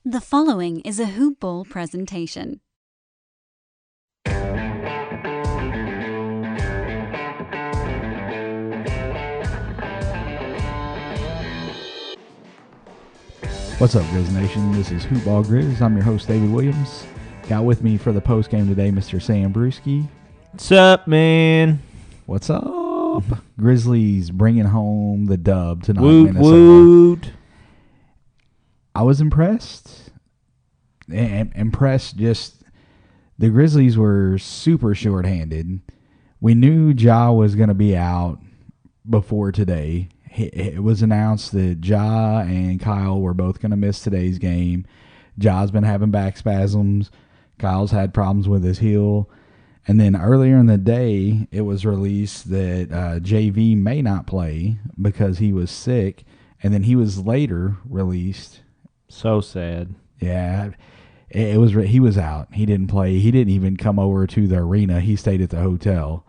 The following is a Hoop Ball presentation. What's up, Grizz Nation? This is Hoop Ball Grizz. I'm your host, David Williams. Got with me for the post game today, Mr. Sam Brewski. What's up, man? What's up? Grizzlies bringing home the dub tonight, Woot, Minnesota. woot. I was impressed. Impressed. Just the Grizzlies were super shorthanded. We knew Ja was going to be out before today. It was announced that Ja and Kyle were both going to miss today's game. Ja's been having back spasms. Kyle's had problems with his heel. And then earlier in the day, it was released that JV may not play because he was sick. And then he was later released. So sad. Yeah, he was out. He didn't play. He didn't even come over to the arena. He stayed at the hotel.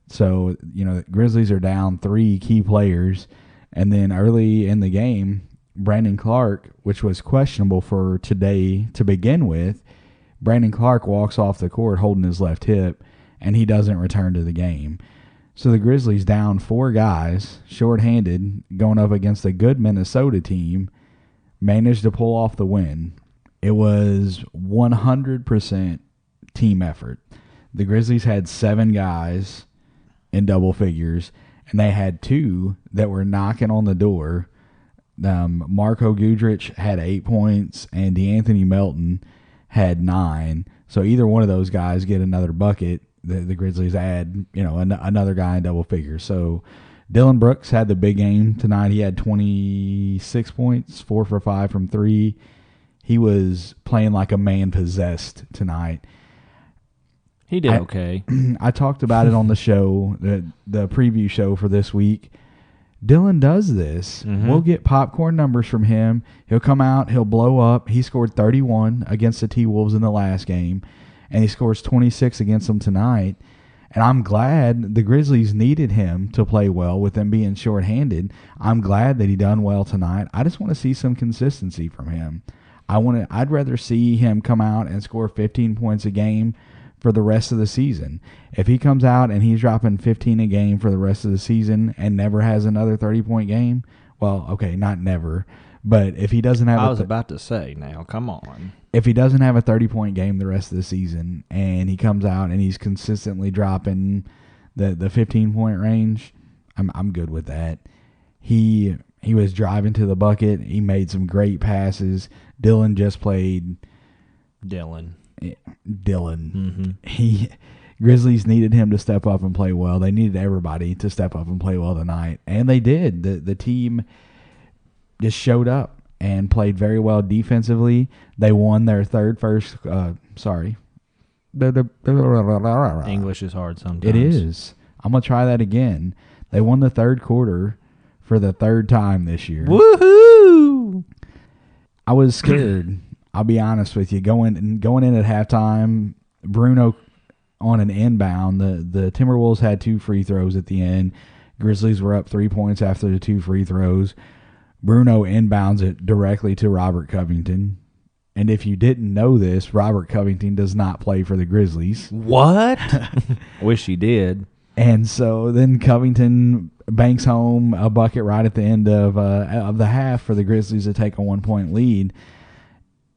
So, the Grizzlies are down 3 key players. And then early in the game, Brandon Clark, which was questionable for today to begin with, Brandon Clark walks off the court holding his left hip, and he doesn't return to the game. So the Grizzlies down 4 guys, shorthanded, going up against a good Minnesota team, managed to pull off the win. It was 100% team effort. The Grizzlies had 7 guys in double figures, and they had 2 that were knocking on the door. Marco Gudrich had 8 points, and DeAnthony Melton had 9. So either one of those guys get another bucket. The Grizzlies add, another guy in double figures. So Dylan Brooks had the big game tonight. He had 26 points, 4 for 5 from 3. He was playing like a man possessed tonight. He did okay. I talked about it on the show, the preview show for this week. Dylan does this. Mm-hmm. We'll get popcorn numbers from him. He'll come out. He'll blow up. He scored 31 against the T-Wolves in the last game, and he scores 26 against them tonight. And I'm glad the Grizzlies needed him to play well with them being shorthanded. I'm glad that he done well tonight. I just want to see some consistency from him. I'd rather see him come out and score 15 points a game for the rest of the season. If he comes out and he's dropping 15 a game for the rest of the season and never has another 30-point game, well, okay, not never, but if he doesn't have I was about to say, now, come on. If he doesn't have a 30-point game the rest of the season and he comes out and he's consistently dropping the 15-point range, I'm good with that. He was driving to the bucket. He made some great passes. Dylan just played. Dylan. Mm-hmm. Grizzlies needed him to step up and play well. They needed everybody to step up and play well tonight, and they did. The team just showed up and played very well defensively. They won their English is hard sometimes. It is. I'm going to try that again. They won the third quarter for the 3rd time this year. Woohoo! I was scared. I'll be honest with you. Going in at halftime, Bruno on an inbound. The Timberwolves had 2 free throws at the end. Grizzlies were up 3 points after the 2 free throws. Bruno inbounds it directly to Robert Covington. And if you didn't know this, Robert Covington does not play for the Grizzlies. What? Wish he did. And so then Covington banks home a bucket right at the end of the half for the Grizzlies to take a 1-point lead.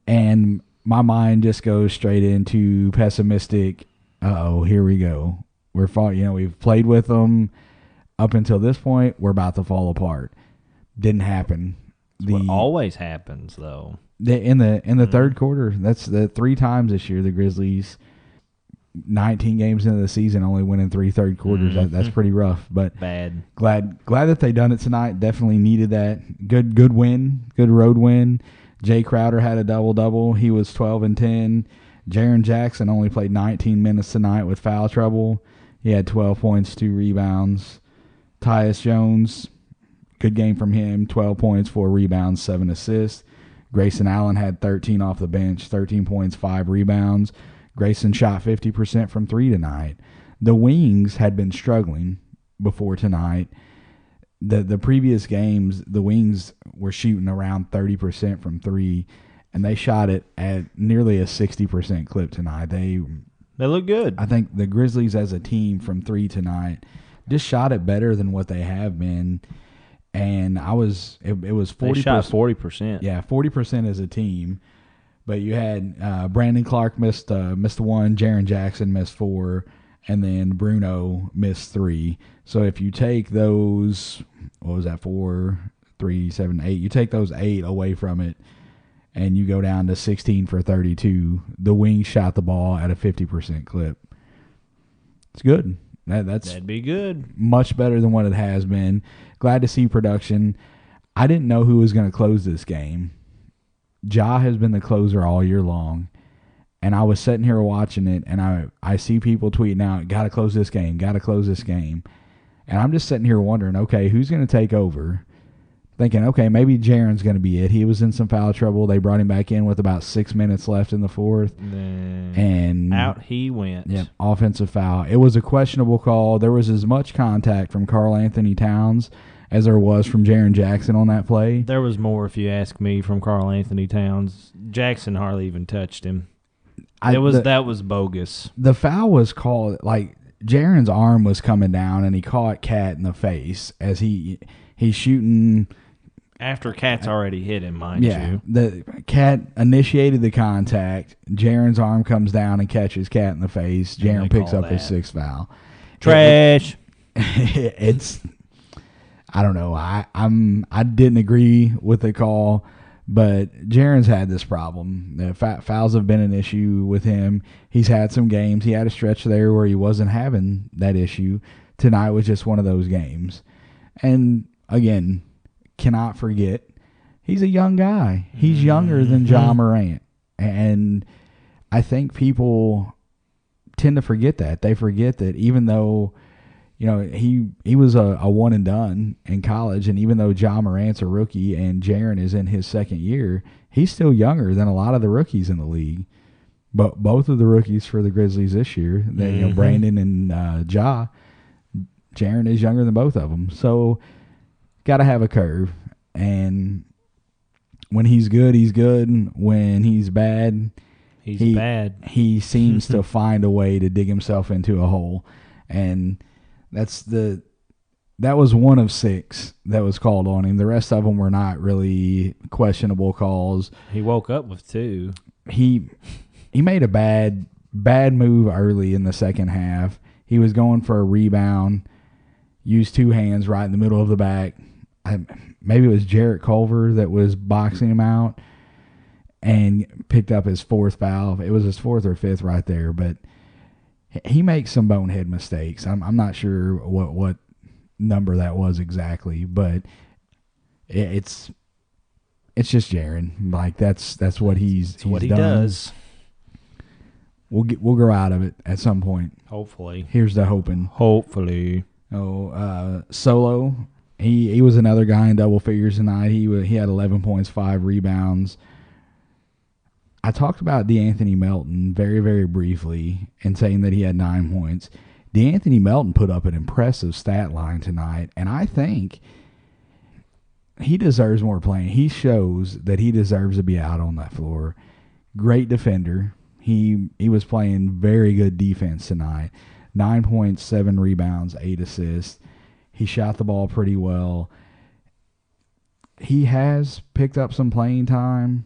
And my mind just goes straight into pessimistic. Here we go. We've played with them up until this point. We're about to fall apart. Didn't happen. What always happens, though. In the third quarter, that's the 3 times this year the Grizzlies, 19 games into the season, only winning 3 third quarters. Mm-hmm. That's pretty rough. But bad. Glad that they done it tonight. Definitely needed that. Good win. Good road win. Jay Crowder had a double-double. He was 12 and 10. Jaren Jackson only played 19 minutes tonight with foul trouble. He had 12 points, 2 rebounds. Tyus Jones, good game from him, 12 points, 4 rebounds, 7 assists. Grayson Allen had 13 off the bench, 13 points, 5 rebounds. Grayson shot 50% from 3 tonight. The wings had been struggling before tonight. The previous games, the wings were shooting around 30% from 3, and they shot it at nearly a 60% clip tonight. They look good. I think the Grizzlies as a team from 3 tonight just shot it better than what they have been. And it was 40%. They shot 40%. Yeah, 40% as a team. But you had Brandon Clark missed 1, Jaren Jackson missed 4, and then Bruno missed 3. So if you take those, what was that, 4, 3, 7, 8, you take those 8 away from it, and you go down to 16 for 32, the Wings shot the ball at a 50% clip. It's good. That'd be good. Much better than what it has been. Glad to see production. I didn't know who was going to close this game. Ja has been the closer all year long, and I was sitting here watching it, and I see people tweeting out, got to close this game, and I'm just sitting here wondering, okay, who's going to take over? Thinking, okay, maybe Jaren's going to be it. He was in some foul trouble. They brought him back in with about 6 minutes left in the fourth, and out he went. Yep, offensive foul. It was a questionable call. There was as much contact from Karl Anthony Towns as there was from Jaren Jackson on that play. There was more, if you ask me, from Karl Anthony Towns. Jackson hardly even touched him. That was bogus. The foul was called, like, Jaren's arm was coming down, and he caught Cat in the face as he's shooting. After Cat's already hit him, mind you. The Cat initiated the contact. Jaren's arm comes down and catches Cat in the face. Jaren picks up his 6th foul. Trash. It's... I don't know. I didn't agree with the call, but Jaren's had this problem. Fouls have been an issue with him. He's had some games. He had a stretch there where he wasn't having that issue. Tonight was just one of those games. And, again, cannot forget, he's a young guy. He's younger than Ja Morant. And I think people tend to forget that. They forget that even though – you know, he was a one and done in college, and even though Ja Morant's a rookie and Jaren is in his 2nd year, he's still younger than a lot of the rookies in the league. But both of the rookies for the Grizzlies this year, Brandon and Ja, Jaren is younger than both of them. So, got to have a curve. And when he's good, he's good. When he's bad, he's bad. He seems to find a way to dig himself into a hole. And that was 1 of 6 that was called on him. The rest of them were not really questionable calls. He woke up with 2. He made a bad move early in the second half. He was going for a rebound, used 2 hands right in the middle of the back. Maybe it was Jarrett Culver that was boxing him out and picked up his 4th foul. It was his 4th or 5th right there, but he makes some bonehead mistakes. I'm not sure what number that was exactly, but it's just Jaren. Like that's what he's what he done. Does. We'll grow out of it at some point. Hopefully. Here's the hoping. Hopefully. Solo. He was another guy in double figures tonight. He had 11 points, 5 rebounds. I talked about DeAnthony Melton very, very briefly and saying that he had 9 points. DeAnthony Melton put up an impressive stat line tonight, and I think he deserves more playing. He shows that he deserves to be out on that floor. Great defender. He was playing very good defense tonight. 9 points, 7 rebounds, 8 assists. He shot the ball pretty well. He has picked up some playing time.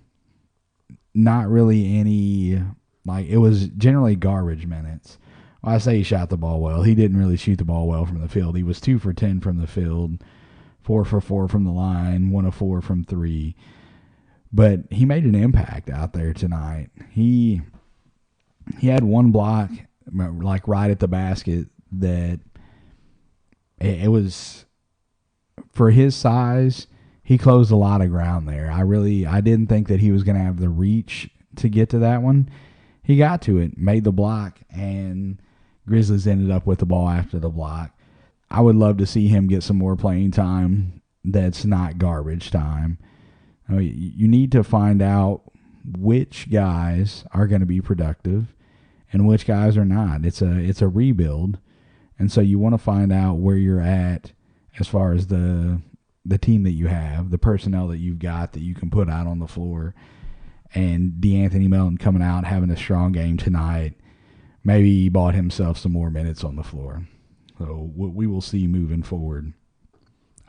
Not really any, like, it was generally garbage minutes. Well, I say he shot the ball well. He didn't really shoot the ball well from the field. He was 2 for 10 from the field, 4 for 4 from the line, 1 of 4 from 3. But he made an impact out there tonight. He had 1 block, like, right at the basket that it was, for his size, he closed a lot of ground there. I didn't think that he was going to have the reach to get to that one. He got to it, made the block, and Grizzlies ended up with the ball after the block. I would love to see him get some more playing time that's not garbage time. You need to find out which guys are going to be productive and which guys are not. It's a rebuild, and so you want to find out where you're at as far as the team that you have, the personnel that you've got that you can put out on the floor. And DeAnthony Melton coming out having a strong game tonight. Maybe he bought himself some more minutes on the floor. So we will see moving forward.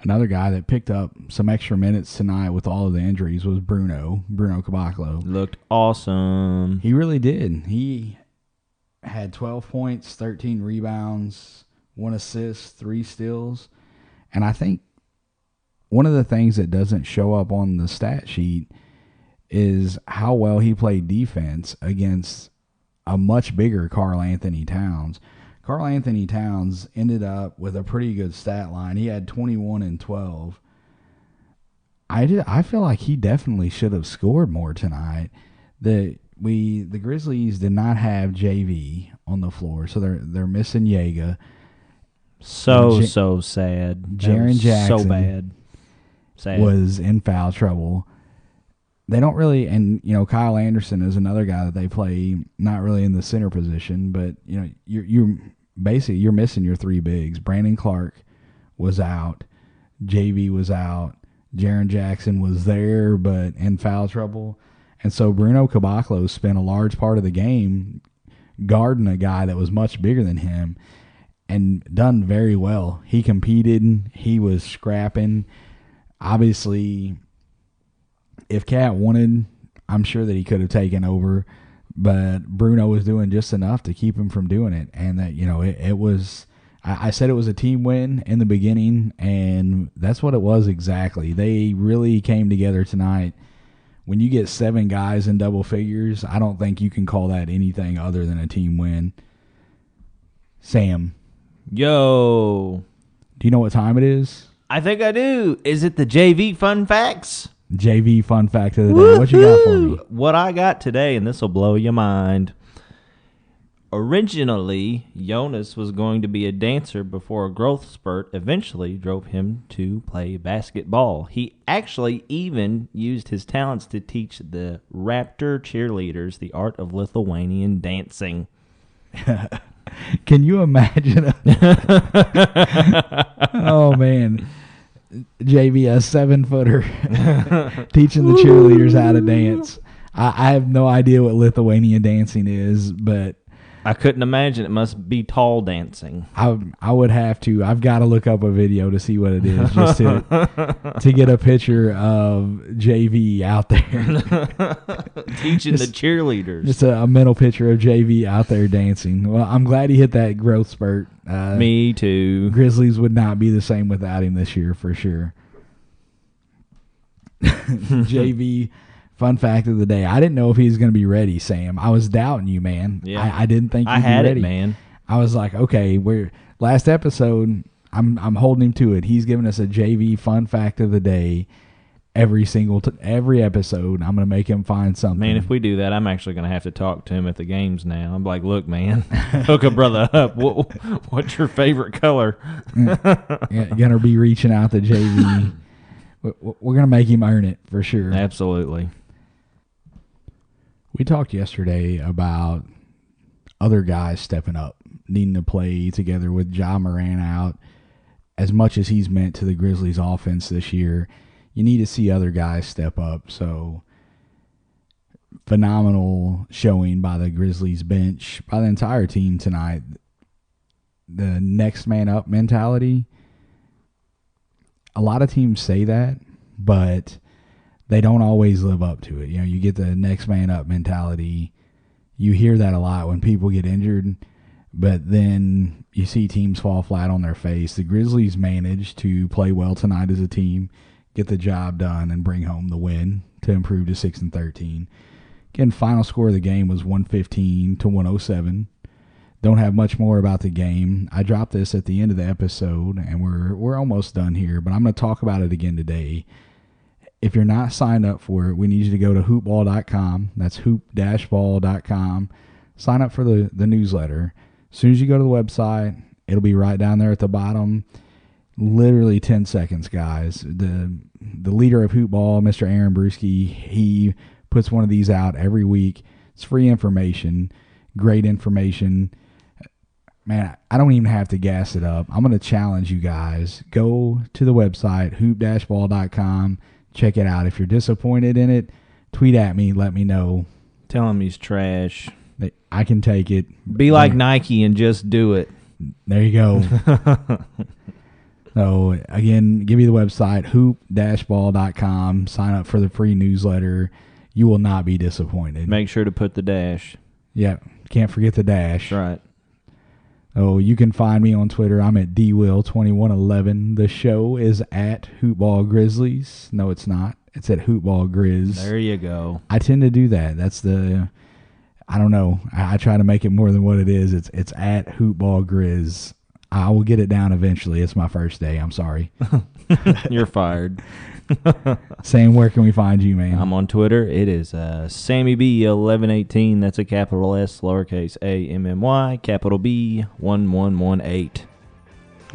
Another guy that picked up some extra minutes tonight with all of the injuries was Bruno Caboclo. Looked awesome. He really did. He had 12 points, 13 rebounds, 1 assist, 3 steals. And I think one of the things that doesn't show up on the stat sheet is how well he played defense against a much bigger Karl Anthony Towns. Karl Anthony Towns ended up with a pretty good stat line. He had 21 and 12. I feel like he definitely should have scored more tonight. The Grizzlies did not have JV on the floor, so they're missing Yeager. So sad. Jaren Jackson so bad. Sad. Was in foul trouble. They don't really, and Kyle Anderson is another guy that they play not really in the center position, but you're basically you're missing your 3 bigs. Brandon Clark was out, JV was out, Jaren Jackson was there but in foul trouble, and so Bruno Caboclo spent a large part of the game guarding a guy that was much bigger than him, and done very well. He competed, he was scrapping. Obviously, if Cat wanted, I'm sure that he could have taken over, but Bruno was doing just enough to keep him from doing it. And that, it was, I said it was a team win in the beginning, and that's what it was exactly. They really came together tonight. When you get 7 guys in double figures, I don't think you can call that anything other than a team win. Sam. Yo. Do you know what time it is? I think I do. Is it the JV Fun Facts? JV Fun Fact of the Day. What you got for me? What I got today, and this will blow your mind. Originally, Jonas was going to be a dancer before a growth spurt eventually drove him to play basketball. He actually even used his talents to teach the Raptor cheerleaders the art of Lithuanian dancing. Can you imagine? Oh, man. JV, a 7-footer, teaching the cheerleaders how to dance. I have no idea what Lithuanian dancing is, but I couldn't imagine. It must be tall dancing. I would have to. I've got to look up a video to see what it is, just to get a picture of JV out there teaching the cheerleaders. Just a mental picture of JV out there dancing. Well, I'm glad he hit that growth spurt. Me too. Grizzlies would not be the same without him this year for sure. JV. Fun fact of the day. I didn't know if he was going to be ready, Sam. I was doubting you, man. Yeah. I didn't think he'd be ready. It, man. I was like, okay, last episode, I'm holding him to it. He's giving us a JV fun fact of the day every episode. I'm going to make him find something. Man, if we do that, I'm actually going to have to talk to him at the games now. I'm like, look, man, hook a brother up. What's your favorite color? Going to be reaching out to JV. We're going to make him earn it for sure. Absolutely. We talked yesterday about other guys stepping up, needing to play together with Ja Morant out. As much as he's meant to the Grizzlies offense this year, you need to see other guys step up. So, phenomenal showing by the Grizzlies bench, by the entire team tonight. The next man up mentality. A lot of teams say that, but they don't always live up to it. You get the next man up mentality. You hear that a lot when people get injured, but then you see teams fall flat on their face. The Grizzlies managed to play well tonight as a team, get the job done, and bring home the win to improve to 6-13. Again, final score of the game was 115-107. Don't have much more about the game. I dropped this at the end of the episode, and we're almost done here, but I'm going to talk about it again today. If you're not signed up for it, we need you to go to hoopball.com. That's hoop-ball.com. Sign up for the newsletter. As soon as you go to the website, it'll be right down there at the bottom. Literally 10 seconds, guys. The leader of Hoopball, Mr. Aaron Brewski, he puts one of these out every week. It's free information, great information. Man, I don't even have to gas it up. I'm going to challenge you guys. Go to the website, hoop-ball.com. Check it out. If you're disappointed in it, tweet at me. Let me know. Tell him he's trash. I can take it. Be like Nike and just do it. There you go. So, again, give you the website, hoop-ball.com. Sign up for the free newsletter. You will not be disappointed. Make sure to put the dash. Yeah, can't forget the dash. Right. Oh, you can find me on Twitter. I'm at dwill2111. The show is at Hoopball Grizzlies. No, it's not. It's at Hoopball Grizz. There you go. I tend to do that. That's I don't know. I try to make it more than what it is. It's at Hoopball Grizz. I will get it down eventually. It's my first day. I'm sorry. You're fired. Sam, where can we find you, man? I'm on Twitter. It is SammyB1118. That's a capital S, lowercase A-M-M-Y, capital B 1118.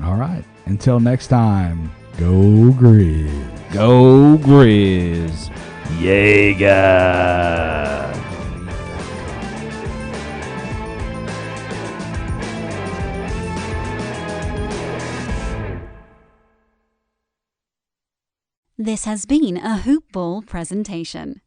All right. Until next time, go Grizz. Go Grizz. Jaeger. This has been a Hoop Ball presentation.